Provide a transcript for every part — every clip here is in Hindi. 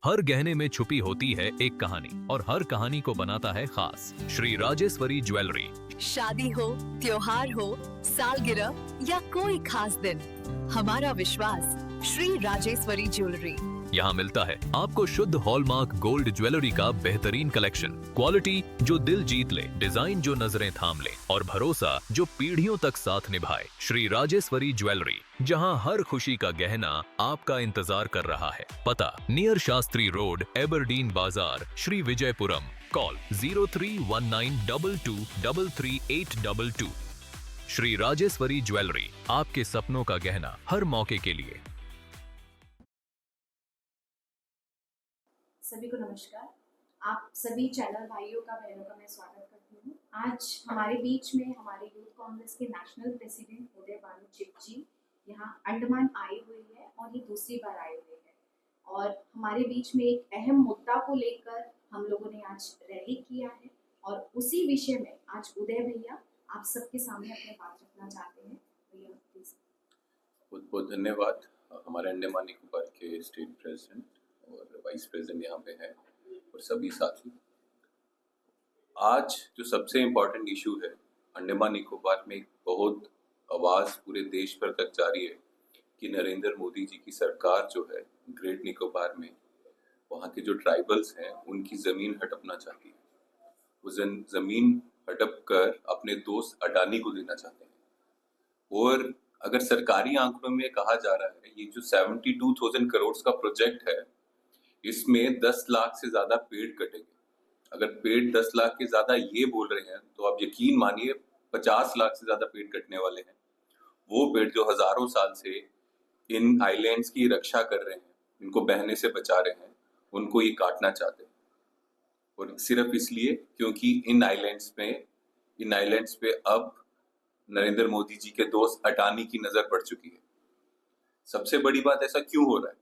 हर गहने में छुपी होती है एक कहानी और हर कहानी को बनाता है खास। श्री राजेश्वरी ज्वेलरी। शादी हो, त्योहार हो, सालगिरह या कोई खास दिन, हमारा विश्वास श्री राजेश्वरी ज्वेलरी। यहाँ मिलता है आपको शुद्ध हॉलमार्क गोल्ड ज्वेलरी का बेहतरीन कलेक्शन, क्वालिटी जो दिल जीत ले, डिजाइन जो नजरें थाम ले और भरोसा जो पीढ़ियों तक साथ निभाए। श्री राजेश्वरी ज्वेलरी, जहाँ हर खुशी का गहना आपका इंतजार कर रहा है। पता नियर शास्त्री रोड, एबरडीन बाजार, श्री विजयपुरम। कॉल 031922333822। श्री राजेश्वरी ज्वेलरी, आपके सपनों का गहना हर मौके के लिए। सभी को नमस्कार। आप सभी चैनल भाइयों का बहनों का मैं स्वागत करती हूँ। आज हमारे बीच में हमारे यूथ कांग्रेस के नेशनल प्रेसिडेंट उदय भानु चिप जी यहाँ अंडमान आए हुए हैं और ये दूसरी बार आए हुए हैं और हमारे बीच में एक अहम मुद्दा को लेकर हम लोगों ने आज रैली किया है और उसी विषय में आज उदय भैया आप सबके सामने अपने बात रखना चाहते हैं। भैया प्लीज। बहुत बहुत धन्यवाद। हमारे अंडमान निकोबार के स्टेट प्रेसिडेंट और वाइस प्रेसिडेंट यहाँ पे है और सभी साथी। आज जो सबसे इम्पोर्टेंट इशू है, अंडमान निकोबार में एक बहुत आवाज़ पूरे देश भर तक जारी है कि नरेंद्र मोदी जी की सरकार जो है ग्रेट निकोबार में वहाँ के जो ट्राइबल्स हैं उनकी ज़मीन हड़पना चाहती है। वो ज़मीन हड़प कर अपने दोस्त अडानी को देना चाहते हैं और अगर सरकारी आंकड़ों में कहा जा रहा है ये जो 72,000 करोड़ का प्रोजेक्ट है इसमें 10 लाख से ज्यादा पेड़ कटेंगे। अगर पेड़ 10 लाख के ज्यादा ये बोल रहे हैं तो आप यकीन मानिए 50 लाख से ज्यादा पेड़ कटने वाले हैं। वो पेड़ जो हजारों साल से इन आइलैंड्स की रक्षा कर रहे हैं, इनको बहने से बचा रहे हैं, उनको ये काटना चाहते हैं और सिर्फ इसलिए क्योंकि इन आइलैंड्स पे अब नरेंद्र मोदी जी के दोस्त अडानी की नजर पड़ चुकी है। सबसे बड़ी बात, ऐसा क्यों हो रहा है?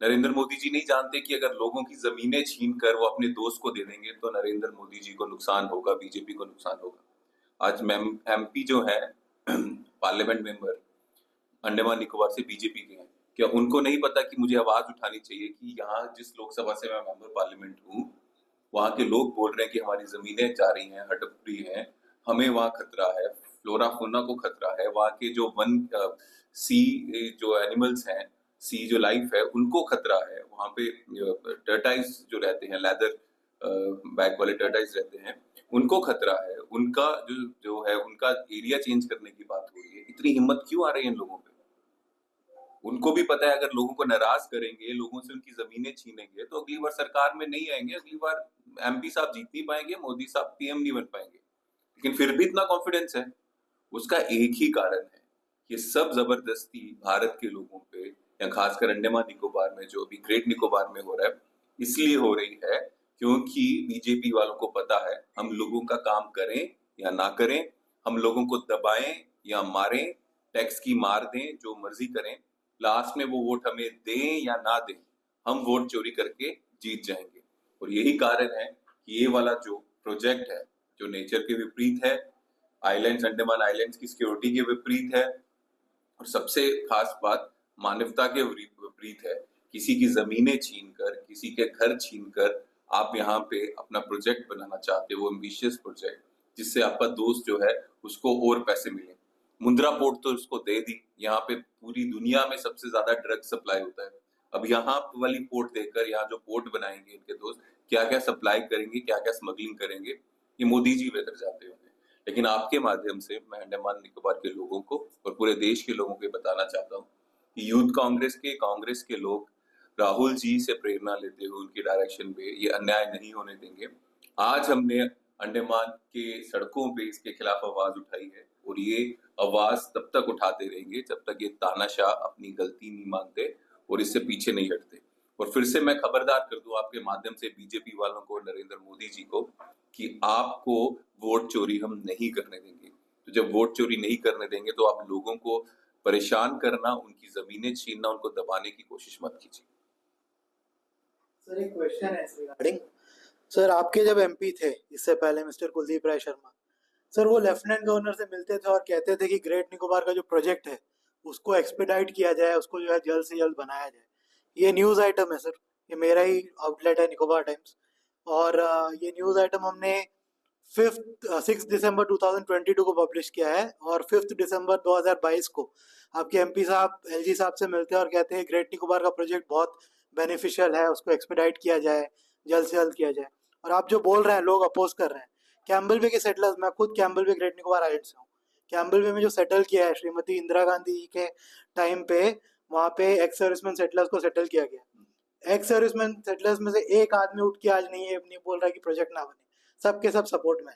नरेंद्र मोदी जी नहीं जानते कि अगर लोगों की जमीनें छीन कर वो अपने दोस्त को दे देंगे तो नरेंद्र मोदी जी को नुकसान होगा, बीजेपी को नुकसान होगा। आज एमपी जो है पार्लियामेंट मेंबर अंडमान निकोबार से बीजेपी के हैं, क्या उनको नहीं पता कि मुझे आवाज उठानी चाहिए कि यहाँ जिस लोकसभा से मैं मेंबर पार्लियामेंट हूँ वहां के लोग बोल रहे हैं कि हमारी जमीनें जा रही हैं, हड़प रही हैं, हमें वहाँ खतरा है, फ्लोरा फौना को खतरा है, वहाँ के जो वन सी जो एनिमल्स हैं, सी जो लाइफ है उनको खतरा है, वहाँ पे टर्टाइज जो रहते हैं, लेदर बैग वाले टर्टाइज रहते हैं, उनको खतरा है, उनका जो है उनका एरिया चेंज करने की बात हो रही है। इतनी हिम्मत क्यों आ रही है इन लोगों पे? उनको भी पता है अगर लोगों को नाराज करेंगे, लोगों से उनकी जमीनें छीनेंगे तो अगली बार सरकार में नहीं आएंगे, अगली बार एमपी साहब जीत नहीं पाएंगे, मोदी साहब पीएम नहीं बन पाएंगे। लेकिन फिर भी इतना कॉन्फिडेंस है, उसका एक ही कारण है, ये सब जबरदस्ती भारत के लोगों पे या खासकर अंडमान निकोबार में जो अभी ग्रेट निकोबार में हो रहा है इसलिए हो रही है क्योंकि बीजेपी वालों को पता है हम लोगों का काम करें या ना करें, हम लोगों को दबाएं या मारें, टैक्स की मार दें, जो मर्जी करें, लास्ट में वो वोट हमें दें या ना दें, हम वोट चोरी करके जीत जाएंगे। और यही कारण है कि ये वाला जो प्रोजेक्ट है जो नेचर के विपरीत है, आइलैंड्स, अंडमान आइलैंड्स की सिक्योरिटी के विपरीत है और सबसे खास बात मानवता के विपरीत है। किसी की जमीनें छीनकर, किसी के घर छीनकर आप यहाँ पे अपना प्रोजेक्ट बनाना चाहते हो, एम्बिशियस प्रोजेक्ट जिससे आपका दोस्त जो है उसको और पैसे मिले। मुंद्रा पोर्ट तो उसको दे दी, यहाँ पे पूरी दुनिया में सबसे ज्यादा ड्रग सप्लाई होता है। अब यहाँ वाली पोर्ट देकर यहाँ जो पोर्ट बनाएंगे इनके दोस्त, क्या क्या सप्लाई करेंगे, क्या क्या स्मगलिंग करेंगे, ये मोदी जी बेहतर जाते होंगे। लेकिन आपके माध्यम से मैं अंडमान निकोबार के लोगों को और पूरे देश के लोगों को बताना चाहता हूँ कि यूथ कांग्रेस के लोग राहुल जी से प्रेरणा लेते हुए उनकी डायरेक्शन पे ये अन्याय नहीं होने देंगे। आज हमने अंडमान के सड़कों पे इसके खिलाफ आवाज उठाई है और ये आवाज तब तक उठाते रहेंगे जब तक ये तानाशाह अपनी गलती नहीं मानते और इससे पीछे नहीं हटते। और फिर से मैं खबरदार कर दूं आपके माध्यम से बीजेपी वालों को, नरेंद्र मोदी जी को, कि आपको वोट चोरी हम नहीं करने देंगे। तो जब वोट चोरी नहीं करने देंगे तो आप लोगों को परेशान करना, उनकी जमीनें छीनना, उनको दबाने की कोशिश मत कीजिए। सर एक क्वेश्चन है रिगार्डिंग, सर आपके जब एमपी थे इससे पहले मिस्टर कुलदीप राय शर्मा, सर वो लेफ्टिनेंट गवर्नर से मिलते थे और कहते थे कि ग्रेट निकोबार का जो प्रोजेक्ट है उसको एक्सपेडाइट किया जाए, उसको जो है जल्द से जल्द बनाया जाए। ये न्यूज आइटम है सर, ये मेरा ही आउटलेट है निकोबार टाइम्स। और ये न्यूज़ आइटम हमने 6 दिसंबर 2022 को पब्लिश किया है, और 5 दिसंबर 2022 को आपके एमपी साहब एलजी साहब से मिलते हैं और कहते हैं ग्रेट निकोबार का प्रोजेक्ट बहुत बेनिफिशियल है, उसको एक्सपेडाइट किया जाए, जल्द से जल्द किया जाए। और आप जो बोल रहे हैं लोग अपोज कर रहे हैं, कैम्बल वे के सेटलर्स, मैं खुद कैम्बल वे ग्रेट निकोबार आइलैंड से हूँ। कैम्बल वे में जो सेटल किया है श्रीमती इंदिरा गांधी जी के टाइम पे, वहाँ पे एक्स सर्विसमैन सेटलर्स को सेटल किया गया। एक्स सर्विसमैन सेटलर्स में से एक आदमी उठ के आज नहीं बोल रहा है कि प्रोजेक्ट ना बने, सबके सब सपोर्ट में।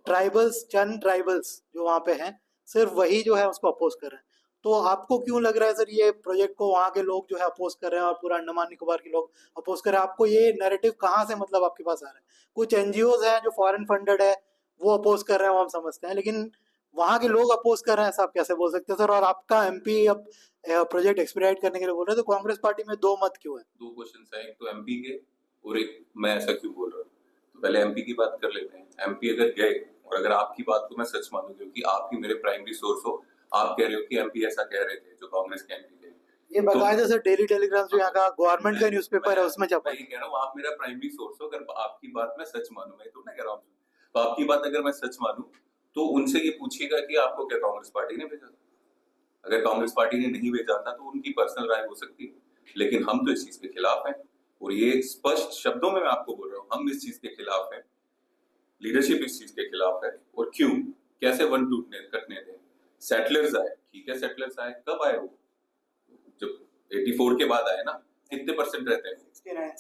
ट्राइबल्स, चंद ट्राइबल्स जो वहाँ पे हैं, सिर्फ वही जो है उसको अपोज कर रहे हैं। तो आपको क्यों लग रहा है सर ये प्रोजेक्ट को वहाँ के लोग जो है अपोज कर रहे हैं और पूरा अंडमान निकोबार के लोग अपोज कर रहे हैं? आपको ये नैरेटिव कहाँ से मतलब आपके पास आ रहा है? कुछ एनजीओज हैं जो फॉरेन फंडेड है, वो अपोज कर रहे हैं, वो हम समझते हैं, लेकिन वहाँ के लोग अपोज कर रहे हैं, ऐसा आप कैसे बोल सकते हैं सर? और आपका एमपी अब प्रोजेक्ट एक्सपीडाइट करने के लिए बोल रहे हैं, तो कांग्रेस पार्टी में दो मत क्यों है? दो क्वेश्चन है, एक तो एमपी के और एक मैं ऐसा क्यों बोल रहा हूँ। तो पहले एमपी की बात कर लेते हैं। एमपी अगर गए और अगर आपकी बात को मैं सच मानूं, क्योंकि आप ही मेरे प्राइमरी सोर्स हो, आप कह रहे हो कि एमपी ऐसा कह रहे थे जो कांग्रेस के एमपी थे, ये बताया सर, डेली टेलीग्राम जो यहाँ का गवर्नमेंट का न्यूज़पेपर है उसमें छपा। मैं ये कह रहा हूँ आप मेरा प्राइमरी सोर्स हो, अगर आपकी बात मैं सच मानूं, मैं तो ना कह रहा हूँ, तो आपकी बात अगर मैं सच मानूं तो उनसे ये पूछिएगा कि आपको क्या कांग्रेस पार्टी ने भेजा था। अगर कांग्रेस पार्टी ने नहीं भेजा था तो उनकी पर्सनल राय हो सकती है, लेकिन हम तो इस चीज के खिलाफ हैं, और ये स्पष्ट शब्दों में मैं आपको बोल रहा हूँ, हम इस चीज के खिलाफ हैं, लीडरशिप इस चीज के खिलाफ है। और क्यों, कैसे वन टूटने कटने दें? सेटलर्स आए, ठीक है, सेटलर्स आए, कब आए वो? जब 84 के बाद आए ना। कितने परसेंट रहते हैं?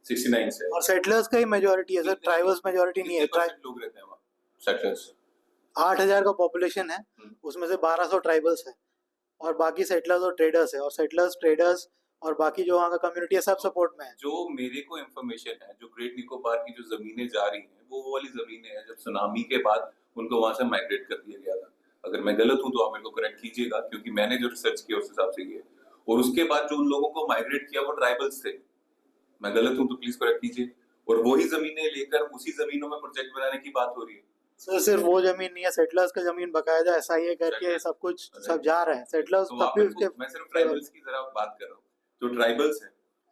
69 से। और सेटलर्स का ही मेजोरिटी है सर, ट्राइबल्स मेजोरिटी नहीं है। लोग रहते हैं वहाँ सेटलर्स? 8,000 का पॉपुलेशन है, उसमें से 1200 ट्राइबल्स है और बाकी सेटलर्स और ट्रेडर्स है, और सेटलर्स, ट्रेडर्स और बाकी जो वहाँ का कम्युनिटी है सब सपोर्ट में है। जो मेरे को इन्फॉर्मेशन है, जो ग्रेट निकोबार की जो जमीनें जा रही हैं वो वाली जमीनें हैं जब सुनामी के बाद उनको वहां से माइग्रेट कर दिया गया था। अगर मैं गलत हूं तो आप मेरे को करेक्ट कीजिएगा, क्योंकि मैंने जो रिसर्च किया उस हिसाब से ये। और उसके बाद जो उन लोगों को माइग्रेट किया वो ट्राइबल्स थे। मैं गलत हूं तो प्लीज करेक्ट कीजिए। और वही जमीनें लेकर उसी जमीनों में प्रोजेक्ट बनाने की बात हो रही है। सर सिर्फ वो जमीन नहीं है, सेटलर्स का जमीन बकायदा ऐसा ही है करके सब कुछ सब जा रहा है। सेटलर्स तो तब भी उसके, मैं सिर्फ ट्राइबल्स की जरा बात कर रहा हूँ। जो ट्राइबल्स हैं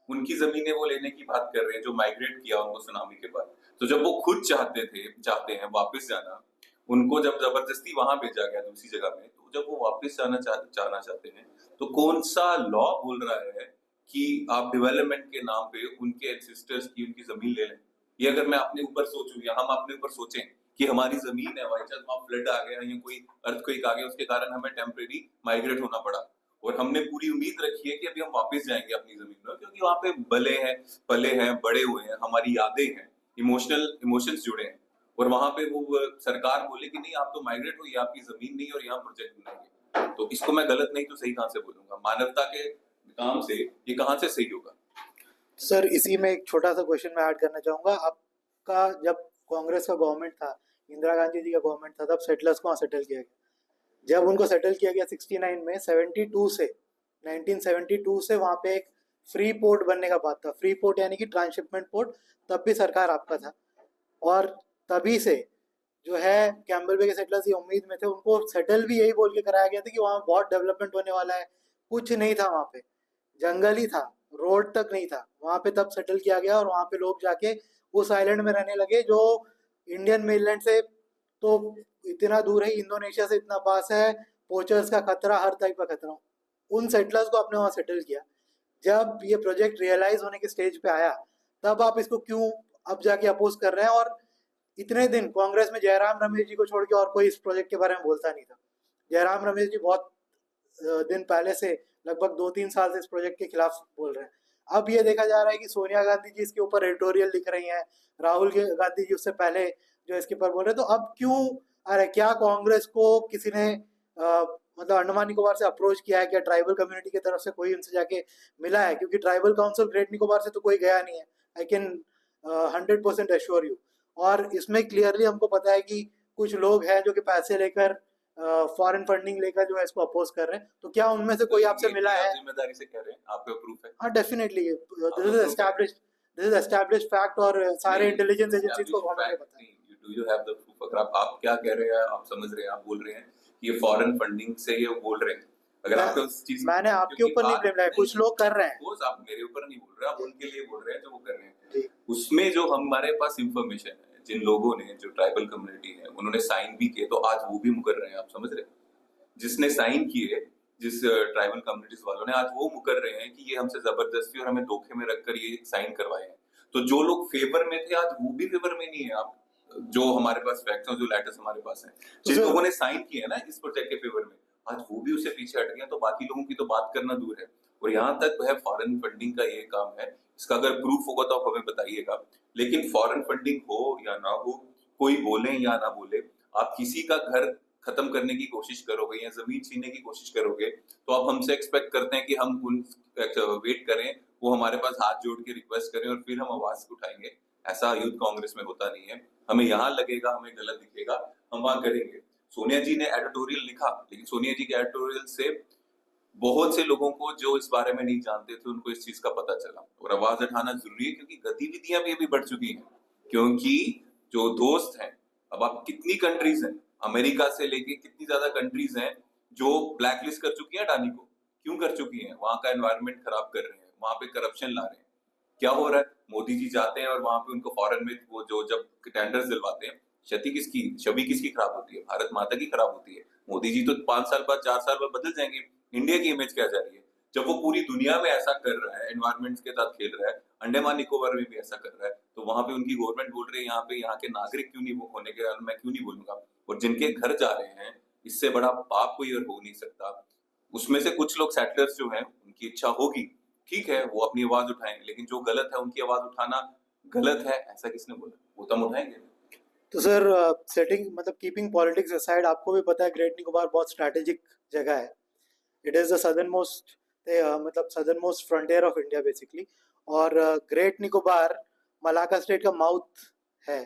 उनकी जमीनें वो लेने की बात कर रहे हैं, जो माइग्रेट किया उनको सुनामी के बाद। तो जब वो खुद चाहते हैं वापस जाना, उनको जब जबरदस्ती वहां भेजा गया दूसरी जगह में, तो जब वो वापस जाना चाहते हैं, तो कौन सा लॉ बोल रहा है कि आप डेवलपमेंट के नाम पे उनके एंसेस्टर्स की उनकी जमीन ले लें? ये अगर मैं अपने ऊपर सोचूं या हम अपने ऊपर सोचें कि हमारी जमीन है, बाई चांस वहां फ्लड आ गया या कोई अर्थक्वेक आ गया, उसके कारण हमें टेम्परेरी माइग्रेट होना पड़ा, और हमने पूरी उम्मीद रखी है कि अभी हम वापस जाएंगे अपनी जमीन में, क्योंकि वहां पे पले हैं, बड़े हुए हैं, हमारी यादें हैं, इमोशंस जुड़े हैं, और वहां पे वो सरकार बोले कि नहीं आप तो माइग्रेट हो, ये आपकी जमीन नहीं और यहाँ प्रोजेक्ट बनाएंगे, तो इसको मैं गलत नहीं तो सही कहाँ से बोलूंगा? मानवता के काम से ये कहाँ से सही होगा? सर इसी में एक छोटा सा क्वेश्चन मैं ऐड करना चाहूंगा। आपका जब कांग्रेस का गवर्नमेंट था, इंदिरा गांधी जी का गवर्नमेंट था, तब सेटलर्स को वहाँ सेटल किया गया। जब उनको सेटल किया गया 69 में, 1972 से वहाँ पे एक फ्री पोर्ट बनने का बात था। फ्री पोर्ट यानी कि ट्रांसशिपमेंट पोर्ट, तब भी सरकार आपका था, और तभी से जो है कैम्बल वे के सेटलर्स ये उम्मीद में थे, उनको सेटल भी यही बोल के कराया गया था कि वहाँ बहुत डेवलपमेंट होने वाला है। कुछ नहीं था वहाँ पे, जंगल ही था, रोड तक नहीं था वहाँ पे, तब सेटल किया गया और वहाँ पे लोग जाके उस आइलैंड में रहने लगे जो इंडियन मेनलैंड से तो इतना दूर है, इंडोनेशिया से इतना पास है, पोचर्स का खतरा, हर टाइप का खतरा। उन सेटलर्स को आपने वहाँ सेटल किया। जब ये प्रोजेक्ट रियलाइज होने के स्टेज पे आया, तब आप इसको क्यों अब जाके अपोज कर रहे हैं? और इतने दिन कांग्रेस में जयराम रमेश जी को छोड़ के और कोई इस प्रोजेक्ट के बारे में बोलता नहीं था। जयराम रमेश जी बहुत दिन पहले से, लगभग 2-3 साल से इस प्रोजेक्ट के खिलाफ बोल रहे हैं। अब ये देखा जा रहा है कि सोनिया गांधी जी इसके ऊपर एडिटोरियल लिख रही हैं, राहुल गांधी जी उससे पहले जो इसके ऊपर बोल रहे हैं। तो अब क्यों, अरे क्या कांग्रेस को किसी ने मतलब अंडमान निकोबार से अप्रोच किया है क्या? ट्राइबल कम्युनिटी की तरफ से कोई उनसे जाके मिला है? क्योंकि ट्राइबल काउंसिल ग्रेट निकोबार से तो कोई गया नहीं है, आई कैन 100% एश्योर यू। और इसमें क्लियरली हमको पता है कि कुछ लोग हैं जो कि पैसे लेकर, फॉरेन फंडिंग लेकर जो है इसको अपोज कर रहे हैं। तो क्या उनमें से कोई आपसे मिला है? जिम्मेदारी से कह रहे हैं, आपका प्रूफ है? हाँ definitely, this is established fact, और सारे इंटेलिजेंस एजेंसीज को गवर्नमेंट ने बताया। Do you have the proof? अगर आप क्या कह रहे हैं, आप समझ रहे हैं, आप बोल रहे हैं कि ये फॉरेन फंडिंग से ये बोल रहे हैं, अगर आपको उस चीज मैंने आपके ऊपर नहीं ब्लेम लगाया, कुछ लोग कर रहे हैं। आप मेरे ऊपर नहीं बोल रहे, आप उनके लिए बोल रहे हैं जो वो कर रहे हैं। जी। उसमें जो हमारे पास इंफॉर्मेशन है, जिन लोगों ने, जो ट्राइबल कम्युनिटी है, उन्होंने साइन भी किए, तो आज वो भी मुकर रहे हैं, आप समझ रहे हैं? जिसने साइन किए, जिस ट्राइबल कम्युनिटीज वालों ने, आज वो मुकर रहे हैं कि ये हमसे जबरदस्ती और हमें धोखे में रखकर ये साइन करवाए हैं। तो जो लोग फेवर में थे, आज वो भी फेवर में नहीं है। आप जो हमारे पास फैक्ट्स हैं, जो लेटर्स हमारे पास हैं, जिन लोगों ने साइन किए हैं ना इस प्रोजेक्ट के फेवर में, आज वो भी उससे पीछे हट गए। तो बाकी लोगों की तो बात करना दूर है। और यहाँ तक है फॉरेन फंडिंग का ये काम है, इसका अगर प्रूफ होगा तो आप हमें बताइएगा। लेकिन फॉरेन फंडिंग हो या ना हो, कोई बोले या ना बोले, आप किसी का घर खत्म करने की कोशिश करोगे या जमीन छीनने की कोशिश करोगे, तो आप हमसे एक्सपेक्ट करते हैं कि हम उन वेट करें, वो हमारे पास हाथ जोड़ के रिक्वेस्ट करें और फिर हम आवाज उठाएंगे। ऐसा यूथ कांग्रेस में होता नहीं है। हमें यहाँ लगेगा, हमें गलत दिखेगा, हम वहां करेंगे। सोनिया जी ने एडिटोरियल लिखा, लेकिन सोनिया जी के एडिटोरियल से बहुत से लोगों को जो इस बारे में नहीं जानते थे, उनको इस चीज का पता चला। और आवाज उठाना जरूरी है, क्योंकि गतिविधियां भी अभी बढ़ चुकी हैं। क्योंकि जो दोस्त हैं, अब आप कितनी कंट्रीज हैं, अमेरिका से लेके कितनी ज्यादा कंट्रीज हैं जो ब्लैकलिस्ट कर चुकी हैं अडानी को। क्यों कर चुकी हैं? वहां का एनवायरनमेंट खराब कर रहे हैं, वहां पे करप्शन ला रहे हैं। क्या हो रहा है? मोदी जी जाते हैं और वहां पे उनको फॉरेन में वो जो जब टेंडर्स दिलवाते हैं, छवि किसकी खराब होती है? भारत माता की खराब होती है। मोदी जी तो 5 साल बाद, 4 साल बाद बदल जाएंगे। इंडिया की इमेज क्या जा रही है? जब वो पूरी दुनिया में ऐसा कर रहा है, एनवायरमेंट के साथ खेल रहा है, अंडमान निकोबार में भी ऐसा कर रहा है, तो वहां पे उनकी गवर्नमेंट बोल रही है यहाँ पे यहाँ के नागरिक क्यों नहीं होने के, मैं क्यों नहीं बोलूंगा? और जिनके घर जा रहे हैं, इससे बड़ा पाप कोई और हो नहीं सकता। उसमें से कुछ लोग सेटलर्स जो हैं, उनकी इच्छा होगी, ठीक है, वो अपनी आवाज उठाएंगे, लेकिन जो गलत है उनकी आवाज उठाना गलत है, ऐसा किसने बोला? वो तो हम उठाएंगे। तो सर, सेटिंग मतलब कीपिंग पॉलिटिक्स असाइड, आपको भी पता है ग्रेट निकोबार बहुत स्ट्रैटेजिक जगह है। It is the southern most मतलब southern most frontier of India basically. और ग्रेट निकोबार मलाका स्टेट का माउथ है।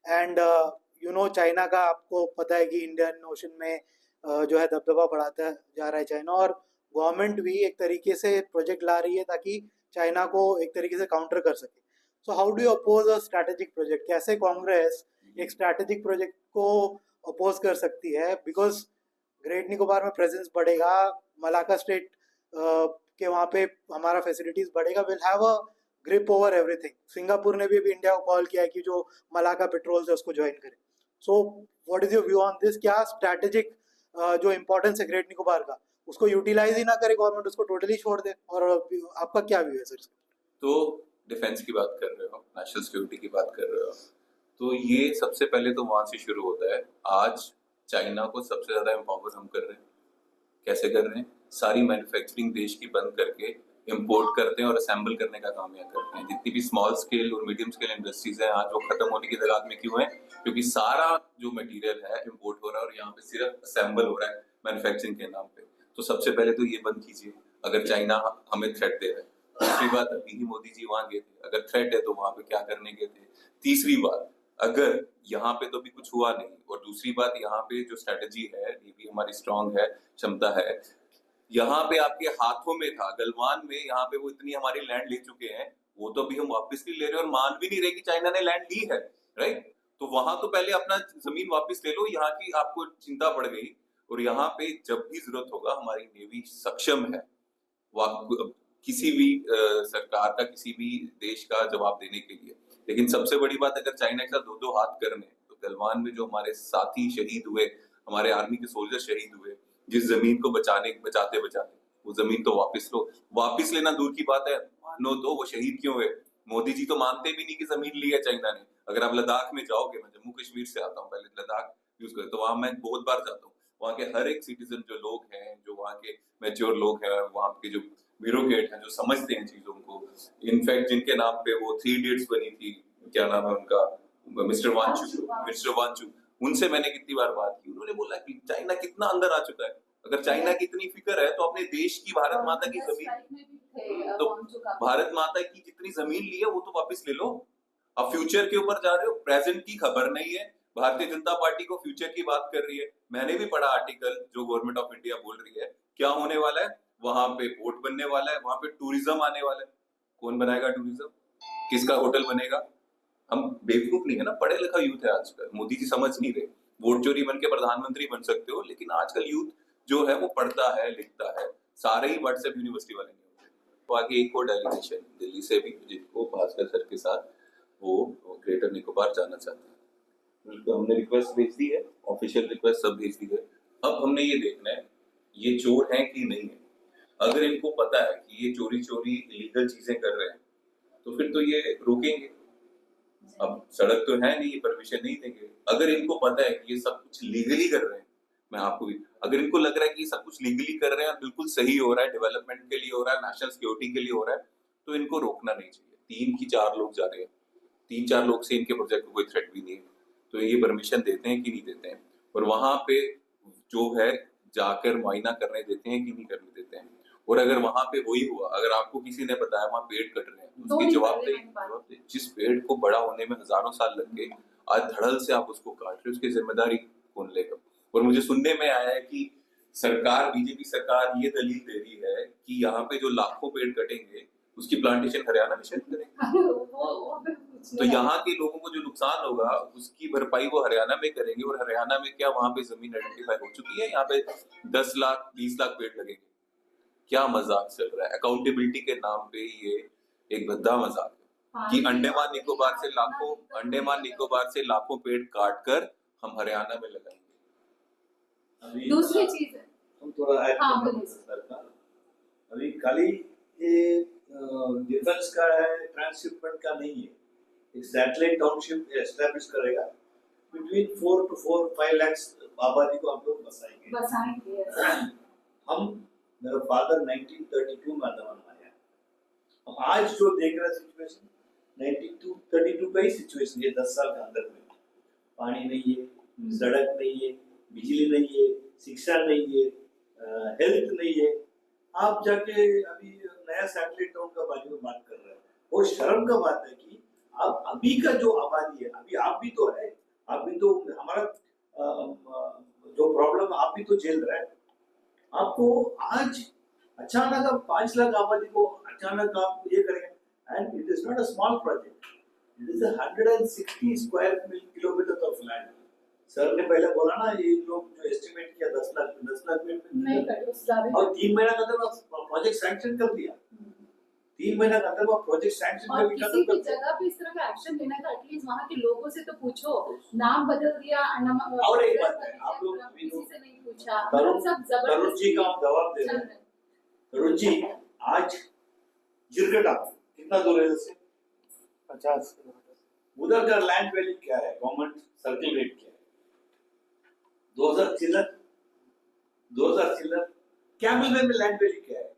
एंड चाइना का आपको पता है कि इंडियन ओशन में जो है दबदबा बढ़ाता जा रहा है चाइना, और गवर्नमेंट भी एक तरीके से प्रोजेक्ट ला रही है ताकि चाइना को एक तरीके से काउंटर कर सके। So how do you oppose a strategic project? कैसे कांग्रेस एक स्ट्रैटेजिक प्रोजेक्ट को अपोज कर सकती है? बिकॉज ग्रेट निकोबार में प्रेजेंस बढ़ेगा, मलाका स्टेट के वहाँ पे हमारा फैसिलिटीज बढ़ेगा, will have a grip over everything. Singapore ने भी अभी इंडिया को कॉल किया है कि जो मलाका पेट्रोल है उसको ज्वाइन करे। So what is your view on this? क्या स्ट्रैटेजिक जो इम्पोर्टेंस है ग्रेट निकोबार का, उसको यूटिलाइज ही ना करे गवर्नमेंट, उसको टोटली छोड़ दे? और आपका क्या व्यू है सर? तो डिफेंस की बात कर रहे हो, नेशनल सिक्योरिटी की बात कर रहे हो, तो ये सबसे पहले तो वहां से शुरू होता है। आज चाइना को सबसे ज्यादा एम्पावर हम कर रहे हैं। कैसे कर रहे हैं? सारी मैन्युफैक्चरिंग देश की बंद करके इंपोर्ट करते हैं और असेंबल करने का काम यहाँ करते हैं। जितनी भी स्मॉल स्केल और मीडियम स्केल इंडस्ट्रीज हैं, आज वो खत्म होने की कगार में क्यों है? क्योंकि सारा जो मटेरियल है इंपोर्ट हो रहा है और यहाँ पे सिर्फ असेंबल हो रहा है मैन्युफैक्चरिंग के नाम पे। तो सबसे पहले तो ये बंद कीजिए, अगर चाइना हमें थ्रेट दे रहा है। दूसरी बात, अभी ही मोदी जी वहां गए थे, अगर थ्रेट है तो वहां पे क्या करने गए थे? तीसरी बात, अगर यहाँ पे तो भी कुछ हुआ नहीं, और दूसरी बात, यहाँ पे जो स्ट्रेटेजी है ये भी हमारी स्ट्रांग है, क्षमता है। यहाँ पे आपके हाथों में था, गलवान में, यहाँ पे वो इतनी हमारी लैंड ले चुके हैं, वो तो अभी हम वापस नहीं ले रहे और मान भी नहीं रहे कि चाइना ने लैंड ली है, राइट? तो वहां तो पहले अपना जमीन वापस ले लो, यहाँ की आपको चिंता पड़ गई। और यहाँ पे जब भी जरूरत होगा, हमारी नेवी सक्षम है किसी भी सरकार का, किसी भी देश का जवाब देने के लिए। लेकिन सबसे बड़ी बात, अगर चाइना के साथ दो दो हाथ करने, तो गलवान में जो हमारे साथी शहीद हुए, हमारे आर्मी के सोल्जर शहीद हुए, जिस जमीन को बचाते बचाते वो जमीन तो वापस लो। वापस लेना दूर की बात है, मानो तो वो शहीद क्यों हुए? मोदी जी तो मानते भी नहीं कि जमीन ली है चाइना ने। अगर आप लद्दाख में जाओगे, मैं जम्मू कश्मीर से आता हूँ, पहले लद्दाख यूज करें, तो वहां मैं बहुत बार जाता हूँ। वहाँ के हर एक सिटीजन जो लोग हैं, जो वहाँ के मैच्योर लोग हैं, वहाँ के जो ब्यूरोक्रेट हैं, जो समझते हैं चीजों को, इनफैक्ट जिनके नाम पे वो 3 इडियट्स बनी थी, क्या नाम है उनका, मिस्टर वांचू, उनसे मैंने कितनी बार बात की। उन्होंने बोला कि चाइना कितना अंदर आ चुका है। अगर चाइना की इतनी फिक्र है तो अपने देश की, भारत माता की जमीन, तो भारत माता की जितनी जमीन ली है वो तो वापस ले लो। अब फ्यूचर के ऊपर जा रहे हो, प्रेजेंट की खबर नहीं है। भारतीय जनता पार्टी को फ्यूचर की बात कर रही है। मैंने भी पढ़ा आर्टिकल जो गवर्नमेंट ऑफ इंडिया बोल रही है, क्या होने वाला है वहां पे? पोर्ट बनने वाला है, वहां पे टूरिज्म आने वाला है। कौन बनाएगा टूरिज्म? किसका होटल बनेगा? हम बेवकूफ नहीं है ना, पढ़े लिखा यूथ है आजकल। मोदी जी समझ नहीं रहे। वोट चोरी बन के प्रधानमंत्री बन सकते हो, लेकिन आजकल यूथ जो है वो पढ़ता है, लिखता है, सारे ही व्हाट्सएप यूनिवर्सिटी वाले नहीं होते। तो आगे एक और डेलीगेशन दिल्ली से भी, जिनको भास्कर सर के साथ वो ग्रेटर निकोबार जाना चाहते हैं, उनको हमने रिक्वेस्ट भेज दी है, ऑफिशियल रिक्वेस्ट सब भेज दी है। अब हमने ये देखना है ये चोर हैं कि नहीं है। अगर इनको पता है कि ये चोरी चोरी इलीगल चीजें कर रहे हैं तो फिर तो ये रोकेंगे। अब सड़क तो है नहीं, परमिशन नहीं देंगे। अगर इनको पता है कि ये सब कुछ लीगली कर रहे हैं, मैं आपको भी, अगर इनको लग रहा है कि ये सब कुछ लीगली कर रहे हैं, बिल्कुल सही हो रहा है, डेवलपमेंट के लिए हो रहा है, नेशनल सिक्योरिटी के लिए हो रहा है, तो इनको रोकना नहीं चाहिए। 3 की 4 लोग जा रहे हैं, 3-4 लोग से इनके प्रोजेक्ट को कोई थ्रेट भी नहीं है, तो ये परमिशन देते हैं कि नहीं देते हैं, और वहां पे जो है जाकर मुआयना करने देते हैं कि नहीं करने देते हैं। और अगर वहां पे वही हुआ, अगर आपको किसी ने बताया वहां पेड़ कट रहे हैं, तो उसकी जवाबदेही, जिस पेड़ को बड़ा होने में हजारों साल लग गए, आज धड़ल से आप उसको काट रहे हो, उसकी जिम्मेदारी कौन लेगा? और मुझे सुनने में आया है कि सरकार, बीजेपी सरकार ये दलील दे रही है कि यहाँ पे जो लाखों पेड़ कटेंगे उसकी प्लांटेशन हरियाणा में शायद करेंगे। तो यहाँ के लोगों को जो नुकसान होगा उसकी भरपाई वो हरियाणा में करेंगे, और हरियाणा में क्या वहां पे जमीन आइडेंटिफाई हो चुकी है, यहाँ पे 10 लाख 20 लाख पेड़ लगेंगे। क्या मजाक चल रहा है? अकाउंटेबिलिटी के नाम पे ये एक भद्दा मजाक है कि अंडमान निकोबार से लाखों पेड़ काट कर हम हरियाणा में लगाएंगे। दूसरी चीज है, हम थोड़ा ऐड अभी खाली ये डिफेंस का है, ट्रांसशिपमेंट का नहीं है। एक सैटेलाइट टाउनशिप एस्टैब्लिश करेगा, बिटवीन 4 to 5 लाख आबादी को हम लोग बसाएंगे। हम, मेरा फादर 1932 में अंडमान आया। हम आज जो देख रहे सिचुएशन 32 का ही सिचुएशन है। 10 साल के अंदर में पानी नहीं है, सड़क नहीं है, बिजली नहीं है, शिक्षा नहीं है, हेल्थ नहीं है। आप जाके अभी नया सैटेलाइट टाउन का बारे में बात कर रहे हैं, और शर्म का बात है कि आप अभी का जो आबादी है, अभी आप भी तो है, आप भी तो हमारा जो प्रॉब्लम आप भी तो झेल रहे हैं। आपको आज अचानक आप 5 लाख आबादी को अचानक आप ये करेंगे, and it is not a small project, it is 160 square kilometre of land. Sir ने पहले बोला ना, ये लोग जो एस्टिमेट किया 10 लाख नहीं कर उसका और 3 महीना के अंदर प्रोजेक्ट सैंक्शन कर दिया। 3 महीना के अंदर वो प्रोजेक्ट सैंक्शन और किसी भी जगह पे इस तरह का एक्शन लेना था, एटलीस्ट वहाँ के लोगों से तो पूछो। नाम बदल दिया, और एक बात है, आप लोग किसी से नहीं पूछा, सब तरुण जी का हम जवाब दे रहे हैं। तरुण जी, आज जिरगटा कितना दूर है इससे? 50 किलोमीटर। उधर का लैंड वैल्यू क्या है, गवर्नमेंट सर्किल रेट क्या है? 2000 चिल्लर। कैमल में लैंड वैल्यू क्या है?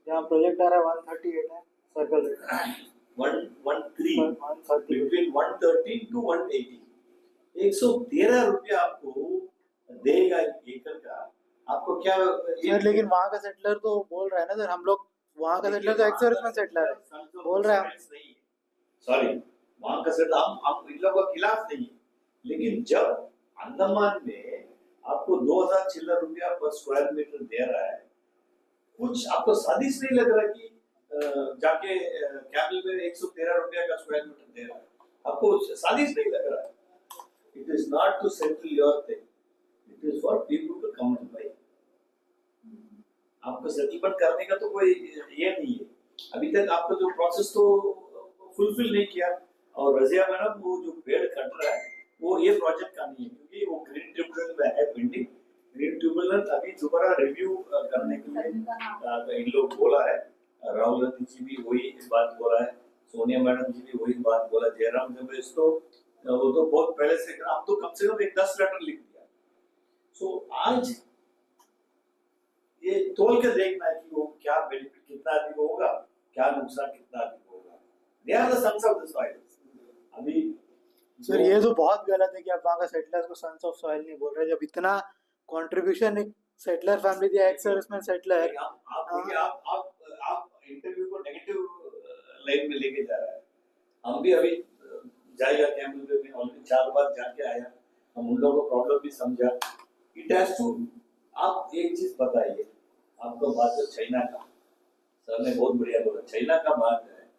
यहाँ प्रोजेक्ट आ रहा है 138 है सर्कल रेट, 113 130 बिटवीन 113 to 180। 113 रुपया आपको देगा एकड़ का। आपको क्या सर, लेकिन वहाँ का सेटलर तो बोल रहा है ना सर, हम लोग वहाँ का सेटलर तो एक्स-सर्विसमैन सेटलर है, बोल रहा है। सॉरी, वहाँ का सेटलर हम इन लोगों के खिलाफ नहीं है, लेकिन जब अंडमान में आपको 2000 चिल्लर रुपया पर स्क्वायर मीटर दे रहा है, कुछ आपको साजिश नहीं लग रहा कि जाके कैमल में 113 रुपया का स्क्वायर मीटर दे रहा है? आपको साजिश नहीं लग रहा है? It is not to settle your thing, it is for people to come and buy. आपको सेटलमेंट करने का तो कोई ये नहीं है। अभी तक आपका जो प्रोसेस तो फुलफिल नहीं किया, और रजिया मैडम वो जो पेड़ कट रहा है वो ये प्रोजेक्ट का नहीं है, क्योंकि वो ग्रीन ट्रिब्यूनल में है पेंडिंग। ग्रीन ट्रिब्यूनल अभी दोबारा रिव्यू करने के लिए इन लोग बोला है। राहुल गांधी जी भी वही बात बोला है, सोनिया मैडम जी भी वही बात बोला, जयराम रमेश तो वो तो बहुत पहले से, अब तो कम से कम एक 10 लेटर लिख दिया। सो आज ये तोल के देखना है कि वो क्या बेनिफिट कितना आदमी को होगा, क्या नुकसान कितना आदमी को होगा। They are the sons of the soil. अभी सर ये तो बहुत गलत है कि आप वहाँ का सेटलर्स को सन्स ऑफ सॉइल नहीं बोल रहे, जब इतना कंट्रीब्यूशन एक सेटलर फैमिली दिया, एक्स सर्विसमैन सेटलर। आप इंटरव्यू को नेगेटिव लाइन में लेके जा रहा है। हम भी अभी जाएगा कैंपल में, ऑलरेडी 4 बार जाके आया, हम उन लोगों को प्रॉब्लम भी समझा। इट हैज टू, आप एक चीज बताइए, आपको बात है चाइना का, सर ने बहुत बढ़िया बोला, चाइना का बात है।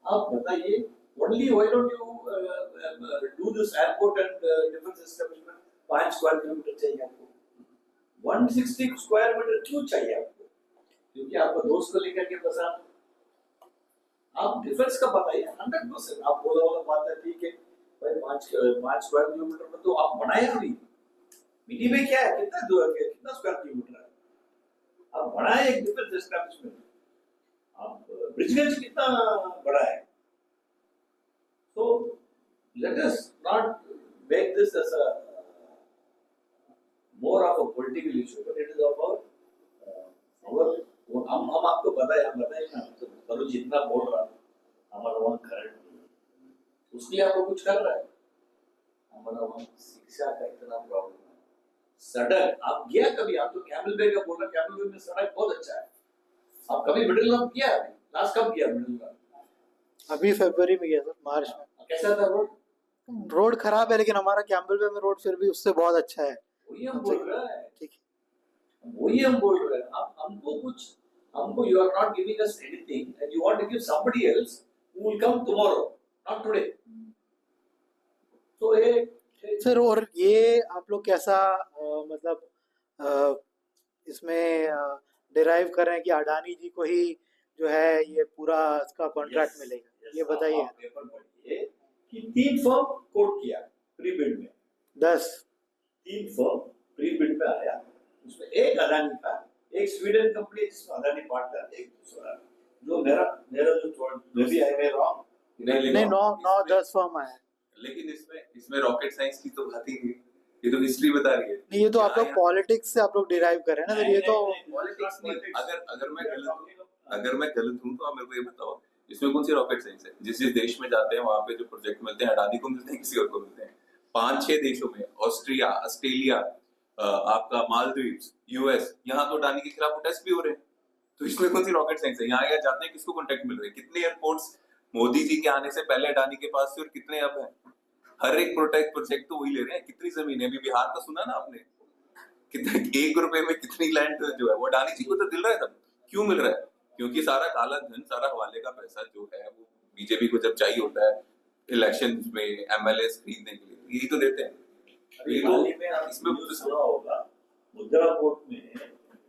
आप बताइए, only why don't you do this airport and defence establishment? 5 square kilometre चाहिए आपको, 160 स्क्वायर मीटर क्यों चाहिए आपको? क्योंकि आपको दोस्त को लेकर के बसा, आप डिफरेंस का बताइए 100%। आप बोला वाला बात है, ठीक है भाई, 5 स्क्वायर किलोमीटर में तो आप बनाए अभी मिनी में क्या है, कितना स्क्वायर किलोमीटर है, आप बनाए एक डिफरेंस एस्टैब्लिशमेंट। आप ब्रिजगंज कितना बड़ा है, so let us not make this as a more of a political issue, but it is about our हम आपको बताए ना, तो करो जितना बोल रहा हमारा वहाँ करंट उसके लिए आपको कुछ कर रहा है, हमारा वहाँ शिक्षा का इतना प्रॉब्लम है। सड़क आप गया कभी, आप तो कैमल बे का बोल रहा, कैमल बे में सड़क बहुत अच्छा है, आप कभी मिडिल नॉर्थ गया? लास्ट कब गया मिडिल नॉर्थ? अभी फरवरी में गया सर, मार्च में। कैसा था रोड? रोड खराब है, लेकिन हमारा कैम्बल वे में रोड फिर भी उससे बहुत अच्छा है। वही हम बोल रहे हैं, ठीक है, वही हम बोल रहे हैं। आप हमको you are not giving us anything and you want to give somebody else who will come tomorrow, not today. तो ये सर और ये आप लोग कैसा मतलब इसमें डिराइव कर रहे हैं कि अडानी जी को ही जो है ये पूरा इसका कॉन्ट्रैक्ट मिलेगा, ये बताइए। आप पेपर पढ़िए कि 3 फर्म कोट किया प्री बिड में, 3 फर्म प्री बिड में आया, उसमें एक अडानी का, एक स्वीडन कंपनी जिसमें अडानी पार्टनर, एक दूसरा जो मेरा जो may B I may wrong, नहीं 9-10 फर्म आया। लेकिन इसमें रॉकेट साइंस की तो बात ही नहीं, ये तो हिस्ट्री बता रही है। नहीं, ये तो आप लोग पॉलिटिक्स से आप लोग डिराइव कर रहे हैं ना, तो ये तो पॉलिटिक्स नहीं। अगर मैं गलत हूँ तो आप मेरे को ये बताओ, इसमें कौन सी रॉकेट साइंस है? जिस देश में जाते हैं वहां पे जो प्रोजेक्ट मिलते हैं, अडानी को मिलते हैं, किसी और को मिलते हैं। 5-6 देशों में, ऑस्ट्रिया, ऑस्ट्रेलिया, आपका मालदीव्स, यूएस, यहाँ तो अडानी के खिलाफ प्रोटेस्ट भी हो रहे हैं। तो इसमें कौन सी रॉकेट साइंस है? यहाँ जाते हैं, किसको कॉन्ट्रैक्ट मिल रहे हैं? कितने एयरपोर्ट्स मोदी जी के आने से पहले अडानी के पास थे और कितने अब हैं? हर एक प्रोजेक्ट तो वही ले रहे हैं। कितनी जमीन है? अभी बिहार का सुना ना आपने, कितने 1 रुपए में कितनी लैंड जो है वो अडानी जी को तो मिल रहा है। सब क्यों मिल रहा है? क्योंकि सारा काला धन, सारा हवाले का पैसा जो है वो बीजेपी को जब चाहिए होता है इलेक्शन में एमएलए खरीदने के लिए, यही तो देते हैं। इसमें सुना होगा मुद्रा पोर्ट में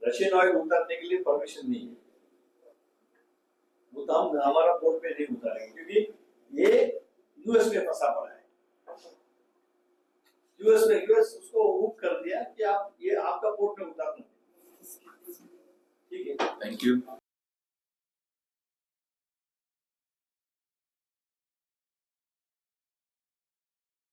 रशियन ऑयल उतारने के लिए परमिशन नहीं है, वो तो हम हमारा पोर्ट में नहीं उतारेंगे क्योंकि ये यूएस में फंसा पड़ा है। यूएस उसको हुक कर दिया कि आप ये आपका पोर्ट में उतारना, ठीक है। Thank you.